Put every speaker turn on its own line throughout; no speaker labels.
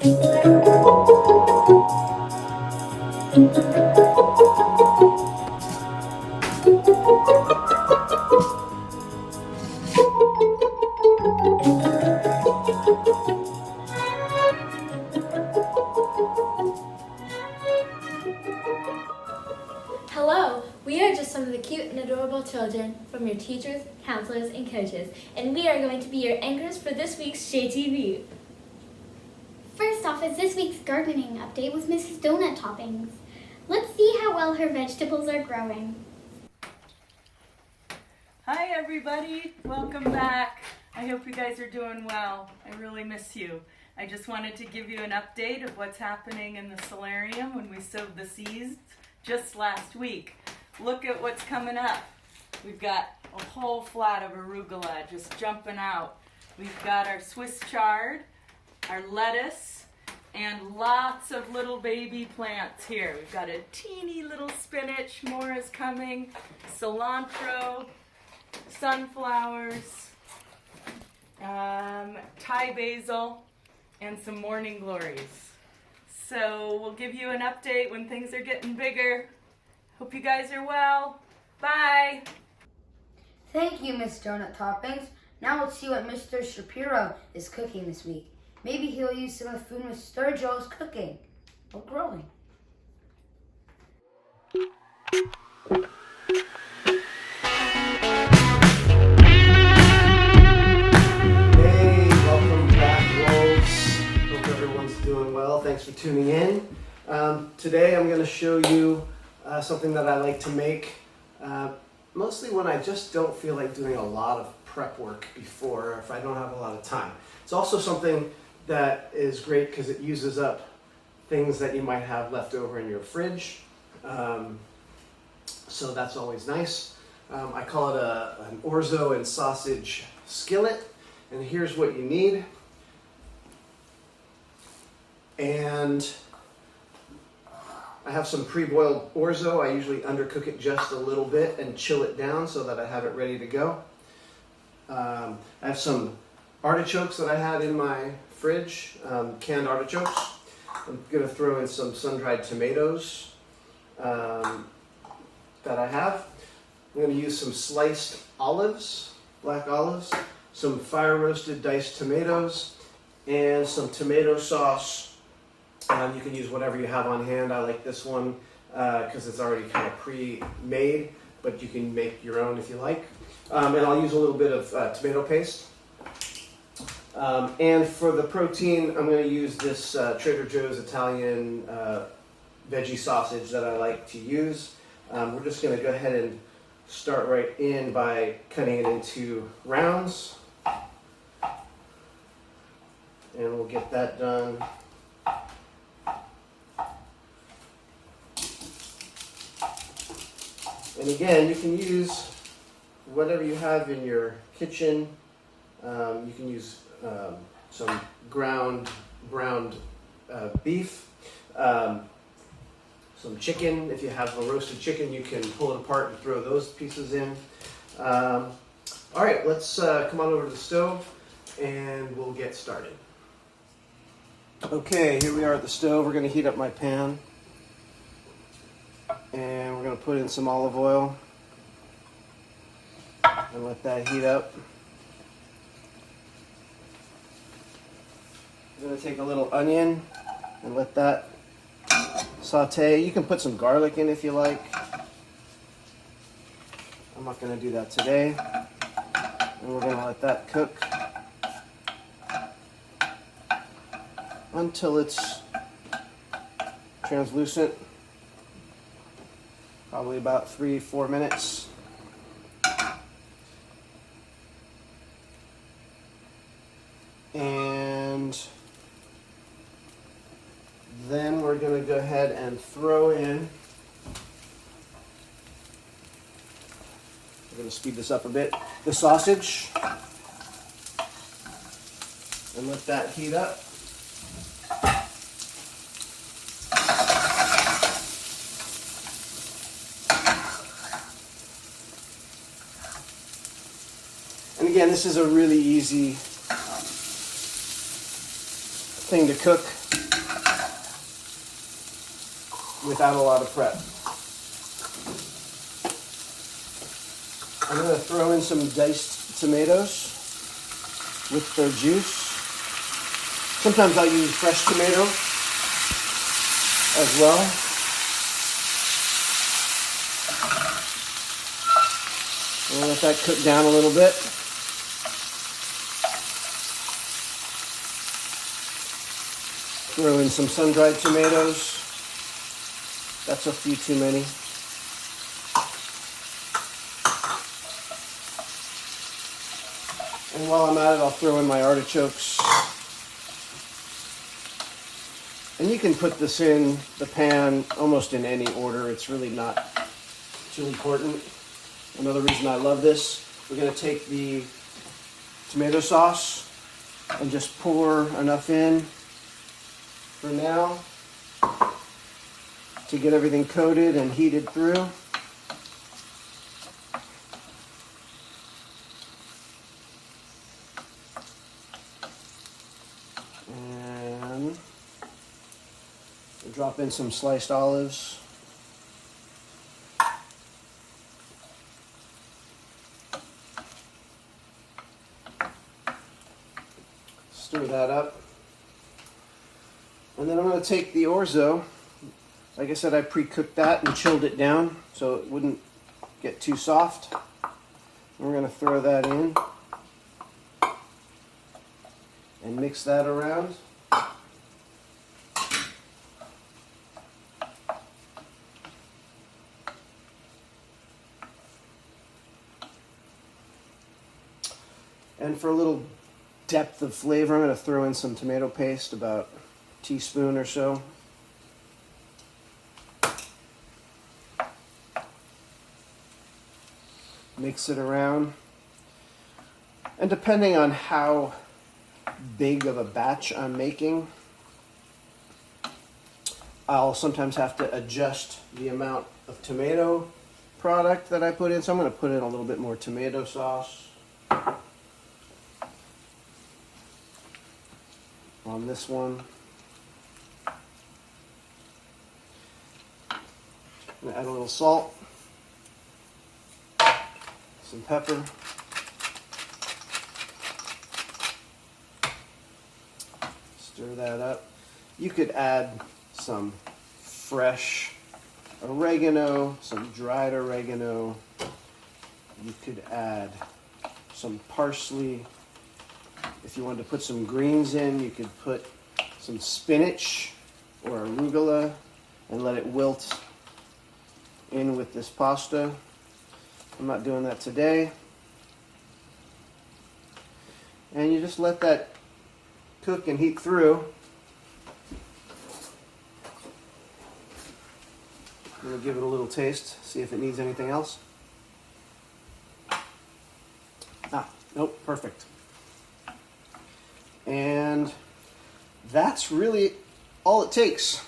Hello, we are just some of the cute and adorable children from your teachers, counselors, and coaches, and we are going to be your anchors for this week's JTV.
First off is this week's gardening update with Mrs. Donut Toppings. Let's see how well her vegetables are growing.
Hi everybody, welcome back. I hope you guys are doing well. I really miss you. I just wanted to give you an update of what's happening in the solarium when we sowed the seeds just last week. Look at what's coming up. We've got a whole flat of arugula just jumping out. We've got our Swiss chard, our lettuce, and lots of little baby plants here. We've got a teeny little spinach, more is coming, cilantro, sunflowers, Thai basil, and some morning glories. So we'll give you an update when things are getting bigger. Hope you guys are well. Bye.
Thank you, Miss Donut Toppings. Now let's see what Mr. Shapiro is cooking this week. Maybe he'll use some of the food Mr. Joe is cooking or growing.
Hey, welcome back, Wolves. Hope everyone's doing well. Thanks for tuning in. Today I'm going to show you something that I like to make, mostly when I just don't feel like doing a lot of prep work before, or if I don't have a lot of time. It's also something that is great because it uses up things that you might have left over in your fridge. So that's always nice. I call it an orzo and sausage skillet. And here's what you need. And I have some pre-boiled orzo. I usually undercook it just a little bit and chill it down so that I have it ready to go. I have some artichokes that I had in my fridge, canned artichokes. I'm going to throw in some sun-dried tomatoes that I have. I'm going to use some sliced olives, black olives, some fire-roasted diced tomatoes, and some tomato sauce. You can use whatever you have on hand. I like this one because it's already kind of pre-made, but you can make your own if you like. And I'll use a little bit of tomato paste. And for the protein, I'm going to use this Trader Joe's Italian veggie sausage that I like to use. We're just going to go ahead and start right in by cutting it into rounds. And we'll get that done. And again, you can use whatever you have in your kitchen. You can use some browned beef, some chicken. If you have a roasted chicken, you can pull it apart and throw those pieces in. All right, let's come on over to the stove and we'll get started. Okay, here we are at the stove. We're going to heat up my pan. And we're going to put in some olive oil and let that heat up. I'm going to take a little onion and let that saute. You can put some garlic in if you like. I'm not going to do that today. And we're going to let that cook until it's translucent. Probably about 3-4 minutes. And then we're going to go ahead and throw in, we're going to speed this up a bit, the sausage, and let that heat up. And again, this is a really easy thing to cook. without a lot of prep. I'm going to throw in some diced tomatoes with their juice. Sometimes I'll use fresh tomato as well. We'll let that cook down a little bit. Throw in some sun-dried tomatoes. That's a few too many. And while I'm at it, I'll throw in my artichokes. And you can put this in the pan almost in any order. It's really not too important. Another reason I love this, we're going to take the tomato sauce and just pour enough in for now to get everything coated and heated through. And we'll drop in some sliced olives. Stir that up. And then I'm going to take the orzo. Like I said, I pre-cooked that and chilled it down so it wouldn't get too soft. We're going to throw that in and mix that around. And for a little depth of flavor, I'm going to throw in some tomato paste, about a teaspoon or so. Mix it around. And depending on how big of a batch I'm making, I'll sometimes have to adjust the amount of tomato product that I put in. So I'm going to put in a little bit more tomato sauce on this one. I'm going to add a little salt, some pepper, stir that up. You could add some fresh oregano, some dried oregano. You could add some parsley. If you wanted to put some greens in, you could put some spinach or arugula and let it wilt in with this pasta. I'm not doing that today. And you just let that cook and heat through. I'm going to give it a little taste, see if it needs anything else. Nope, perfect. And that's really all it takes.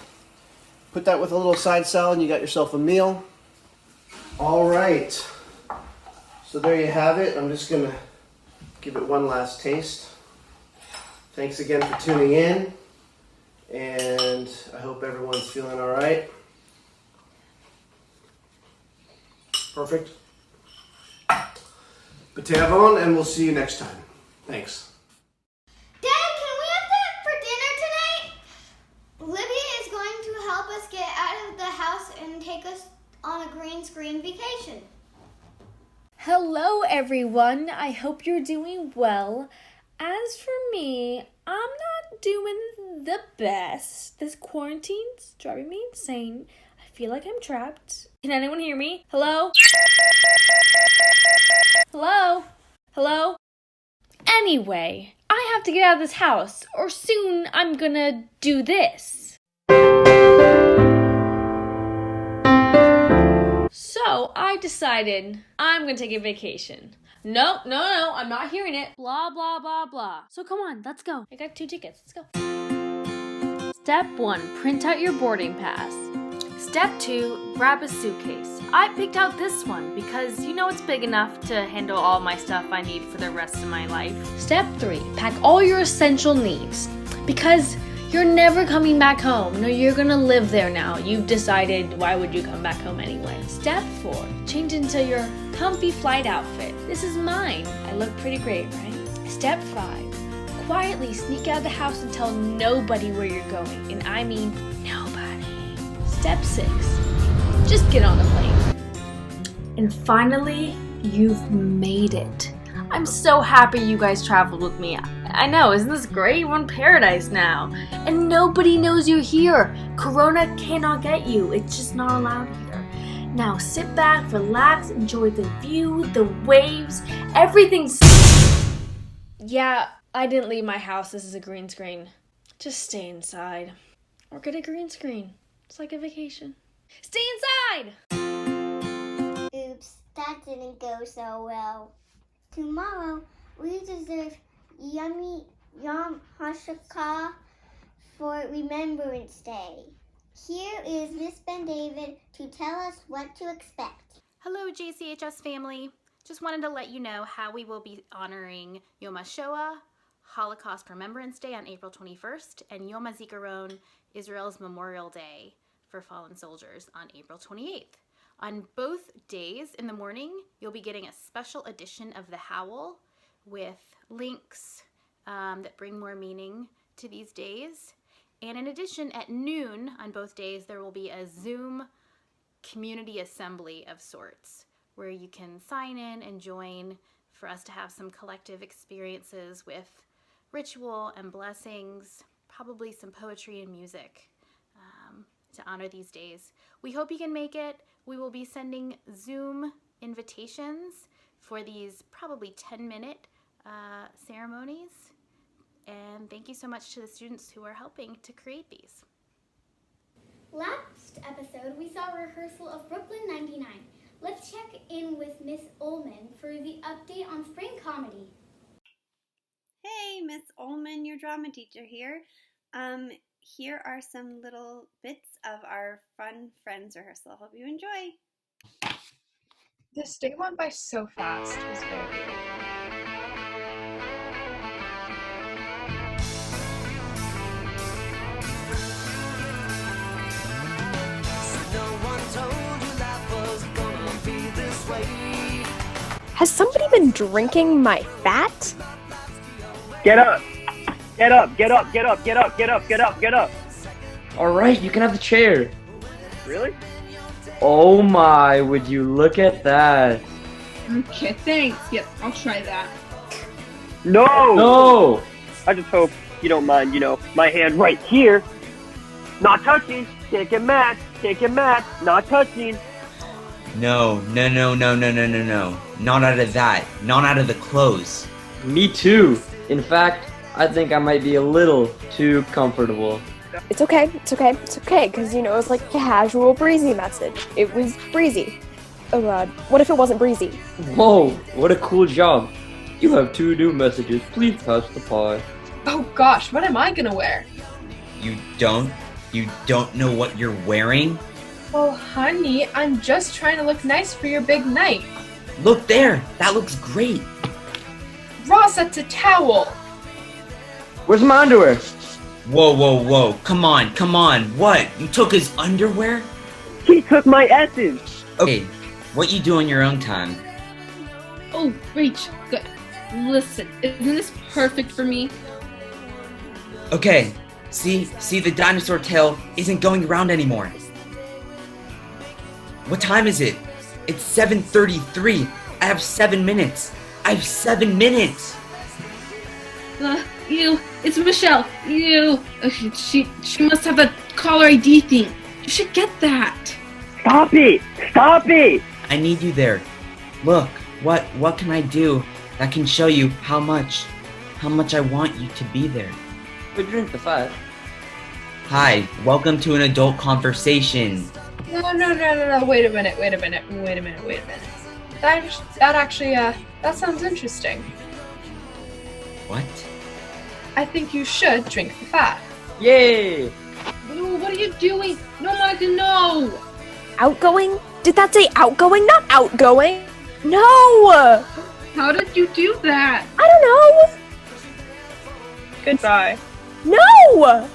Put that with a little side salad and you got yourself a meal. All right. So there you have it. I'm just going to give it one last taste. Thanks again for tuning in. And I hope everyone's feeling all right. Perfect. Patavon, and we'll see you next time. Thanks.
Dad, can we have that for dinner tonight? Libby is going to help us get out of the house and take us on a green screen vacation.
Hello, everyone. I hope you're doing well. As for me, I'm not doing the best. This quarantine's driving me insane. I feel like I'm trapped. Can anyone hear me? Hello? Hello? Hello? Anyway, I have to get out of this house, or soon I'm gonna do this. So I decided I'm gonna take a vacation. No, I'm not hearing it. Blah, blah, blah, blah. So come on, let's go. I got 2 tickets, let's go. Step 1, print out your boarding pass. Step 2, grab a suitcase. I picked out this one because it's big enough to handle all my stuff I need for the rest of my life. Step 3, pack all your essential needs because You're never coming back home. No, you're gonna live there now. You've decided, why would you come back home anyway? Step 4, change into your comfy flight outfit. This is mine. I look pretty great, right? Step 5, quietly sneak out of the house and tell nobody where you're going. And I mean nobody. Step 6, just get on the plane. And finally, you've made it. I'm so happy you guys traveled with me. I know, isn't this great? We're in paradise now. And nobody knows you're here. Corona cannot get you. It's just not allowed here. Now sit back, relax, enjoy the view, the waves, everything's... Yeah, I didn't leave my house. This is a green screen. Just stay inside. Or get a green screen. It's like a vacation. Stay inside!
Oops, that didn't go so well. Tomorrow, we deserve yum hashaka for Remembrance Day. Here is Miss Ben David to tell us what to expect.
Hello, JCHS family. Just wanted to let you know how we will be honoring Yom HaShoah, Holocaust Remembrance Day on April 21st, and Yom HaZikaron, Israel's Memorial Day for fallen soldiers, on April 28th. On both days in the morning, you'll be getting a special edition of The Howl with links that bring more meaning to these days. And in addition, at noon on both days, there will be a Zoom community assembly of sorts where you can sign in and join for us to have some collective experiences with ritual and blessings, probably some poetry and music to honor these days. We hope you can make it. We will be sending Zoom invitations for these probably 10-minute ceremonies. And thank you so much to the students who are helping to create these.
Last episode, we saw a rehearsal of Brooklyn 99. Let's check in with Miss Ullman for the update on spring comedy.
Hey, Miss Ullman, your drama teacher here. Here are some little bits of our fun Friends rehearsal. Hope you enjoy.
This day went by so fast. It was very beautiful.
Has somebody been drinking my fat?
Get up! Get up! Get up! Get up! Get up! Get up! Get up! Get up!
Alright, you can have the chair.
Really?
Oh my, would you look at that?
Okay, thanks. Yep, I'll try that.
No!
No!
I just hope you don't mind, my hand right here. Not touching. Can't get mad. Can't get mad. Not touching.
No. Not out of that. Not out of the clothes.
Me too. In fact, I think I might be a little too comfortable.
It's okay, because, it was like a casual breezy message. It was breezy. Oh god, what if it wasn't breezy?
Whoa, what a cool job. You have 2 new messages. Please pass the pie.
Oh gosh, what am I gonna wear?
You don't know what you're wearing?
Oh honey, I'm just trying to look nice for your big night.
Look there, that looks great.
Ross, that's a towel.
Where's my underwear?
Whoa, come on, what? You took his underwear?
He took my essence.
Okay, what you do on your own time?
Oh, Rach, good. Listen, isn't this perfect for me?
Okay, see the dinosaur tail isn't going around anymore. What time is it? It's 7:33. I have 7 minutes.
Ew, it's Michelle. Ew. She must have a caller ID thing. You should get that.
Stop it!
I need you there. Look, what can I do that can show you how much I want you to be there?
But drink the fat.
Hi, welcome to an adult conversation.
No. Wait a minute. That actually, that sounds interesting.
What?
I think you should drink the fat.
Yay!
No, what are you doing? No, Micah, no!
Outgoing? Did that say outgoing, not outgoing? No!
How did you do that?
I don't know!
Goodbye.
No!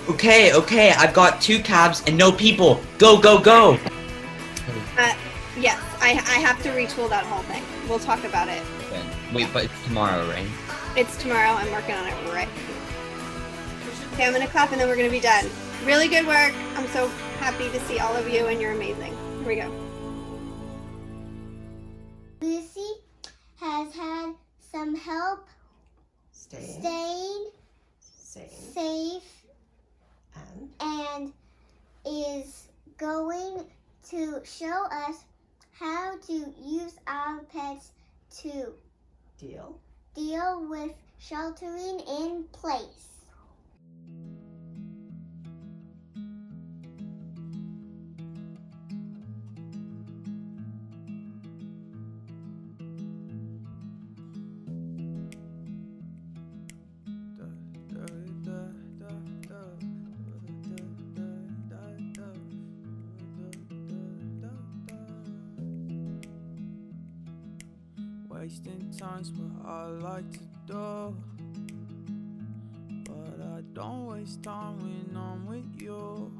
Okay, I've got 2 cabs and no people. Go, go, go!
Yes, I have to retool that whole thing. We'll talk about it.
Wait, but it's tomorrow, right?
It's tomorrow. I'm working on it right. Okay, I'm gonna clap and then we're gonna be done. Really good work. I'm so happy to see all of you and you're amazing. Here we go.
Lucy has had some help staying safe and is going to show us how to use our pets to deal with sheltering in place.
Wasting time's what I like to do, but I don't waste time when I'm with you.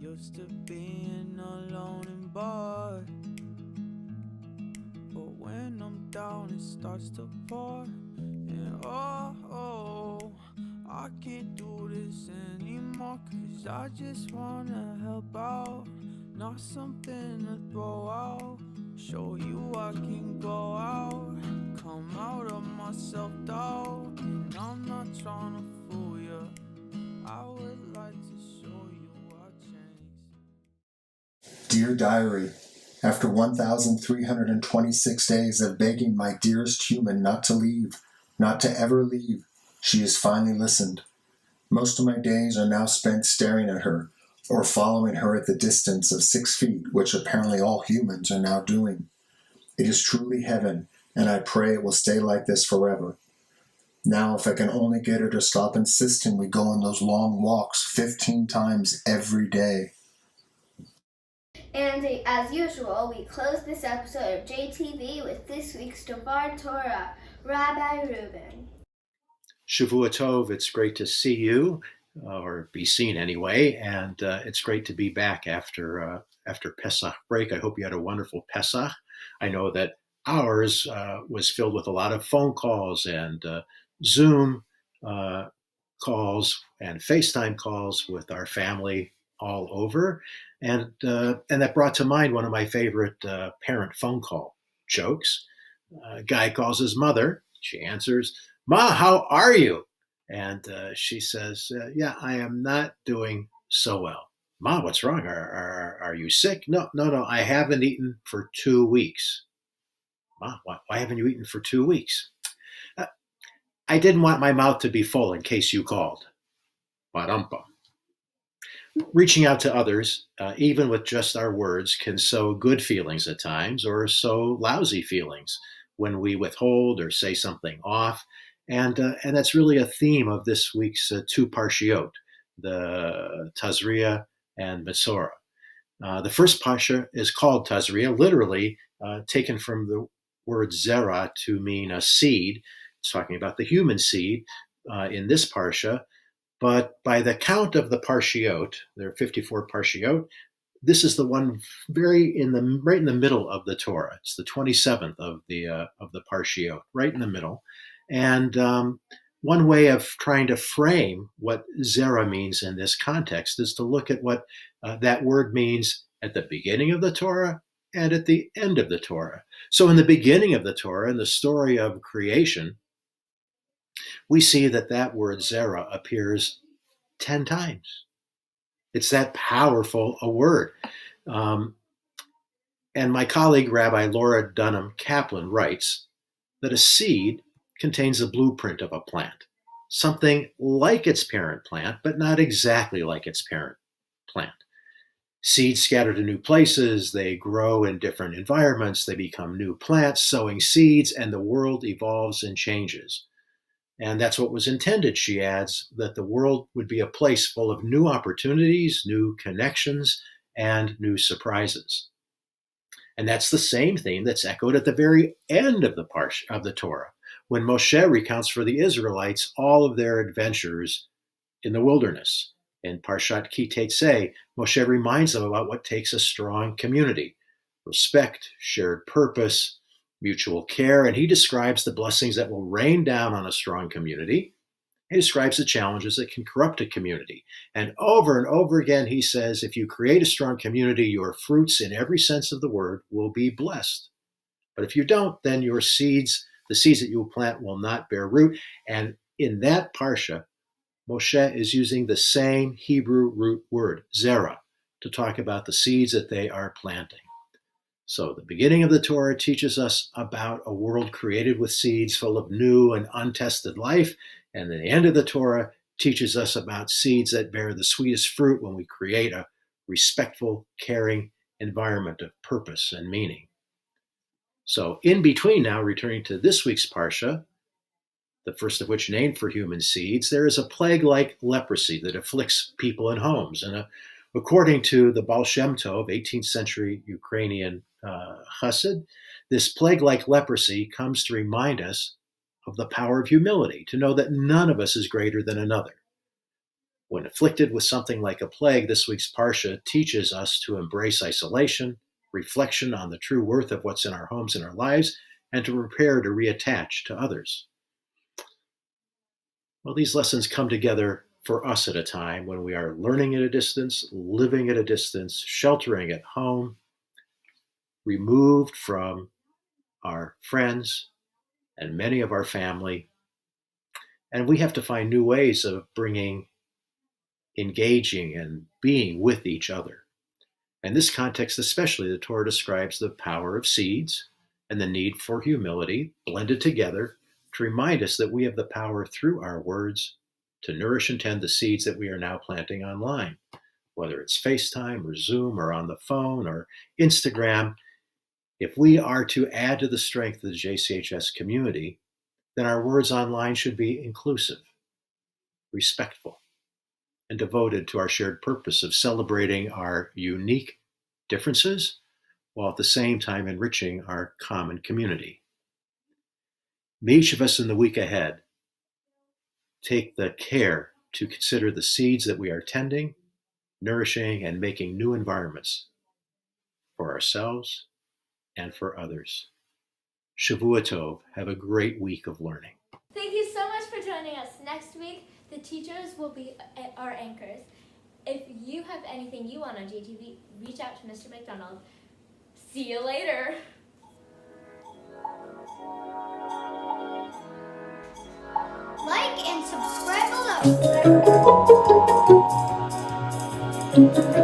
Used to being alone and bored, but when I'm down it starts to pour. And oh, I can't do this anymore, 'cause I just wanna help out, not something to throw out. Show you I can go out, come out of my self-doubt, and I'm not trying to fool you. I would like to show you I changed.
Dear Diary, after 1,326 days of begging my dearest human not to leave, not to ever leave, she has finally listened. Most of my days are now spent staring at her, or following her at the distance of 6 feet, which apparently all humans are now doing. It is truly heaven, and I pray it will stay like this forever. Now, if I can only get her to stop insisting we go on those long walks 15 times every day.
And as usual, we close this episode of JTV with this week's Devar Torah, Rabbi Reuben.
Shavua Tov, it's great to see you, or be seen anyway, and it's great to be back after Pesach break. I hope you had a wonderful Pesach. I know that ours was filled with a lot of phone calls and Zoom calls and FaceTime calls with our family all over, and that brought to mind one of my favorite parent phone call jokes. A guy calls his mother. She answers, "Ma, how are you?" And she says, "Yeah, I am not doing so well." "Ma, what's wrong? Are you sick?" No, I haven't eaten for 2 weeks." "Ma, why haven't you eaten for 2 weeks?" "I didn't want my mouth to be full in case you called." Ba-dum-bum. Reaching out to others, even with just our words, can sow good feelings at times or sow lousy feelings when we withhold or say something off. And that's really a theme of this week's 2 parshiot, the Tazria and Mesorah. The first parsha is called Tazria, literally taken from the word zera to mean a seed. It's talking about the human seed in this parsha. But by the count of the parshiot, there are 54 parshiot, this is the one right in the middle of the Torah. It's the 27th of the parshiot, right in the middle. And one way of trying to frame what zera means in this context is to look at what that word means at the beginning of the Torah and at the end of the Torah. So in the beginning of the Torah, in the story of creation, we see that word zera appears 10 times. It's that powerful a word. And my colleague, Rabbi Laura Dunham Kaplan, writes that a seed contains a blueprint of a plant, something like its parent plant, but not exactly like its parent plant. Seeds scatter to new places, they grow in different environments, they become new plants, sowing seeds, and the world evolves and changes. And that's what was intended, she adds, that the world would be a place full of new opportunities, new connections, and new surprises. And that's the same theme that's echoed at the very end of the Torah, when Moshe recounts for the Israelites all of their adventures in the wilderness. In Parshat Ki Tetzei, Moshe reminds them about what takes a strong community: respect, shared purpose, mutual care, and he describes the blessings that will rain down on a strong community. He describes the challenges that can corrupt a community. And over again, he says, if you create a strong community, your fruits in every sense of the word will be blessed. But if you don't, then your seeds, the seeds that you will plant, will not bear root. And in that parsha, Moshe is using the same Hebrew root word, zerah, to talk about the seeds that they are planting. So the beginning of the Torah teaches us about a world created with seeds full of new and untested life. And the end of the Torah teaches us about seeds that bear the sweetest fruit when we create a respectful, caring environment of purpose and meaning. So in between now, returning to this week's Parsha, the first of which named for human seeds, there is a plague like leprosy that afflicts people and homes. And according to the Baal Shem Tov, 18th century Ukrainian chassid, this plague like leprosy comes to remind us of the power of humility, to know that none of us is greater than another. When afflicted with something like a plague, this week's Parsha teaches us to embrace isolation, reflection on the true worth of what's in our homes and our lives, and to prepare to reattach to others. Well, these lessons come together for us at a time when we are learning at a distance, living at a distance, sheltering at home, removed from our friends and many of our family. And we have to find new ways of engaging and being with each other. In this context especially, the Torah describes the power of seeds and the need for humility blended together to remind us that we have the power through our words to nourish and tend the seeds that we are now planting online, whether it's FaceTime or Zoom or on the phone or Instagram. If we are to add to the strength of the JCHS community, then our words online should be inclusive, respectful, and devoted to our shared purpose of celebrating our unique differences while at the same time enriching our common community. May each of us in the week ahead take the care to consider the seeds that we are tending, nourishing, and making new environments for ourselves and for others. Shavua Tov. Have a great week of learning.
Thank you so much for joining us. Next week, the teachers will be our anchors. If you have anything you want on JTV, reach out to Mr. McDonald. See you later.
Like and subscribe below.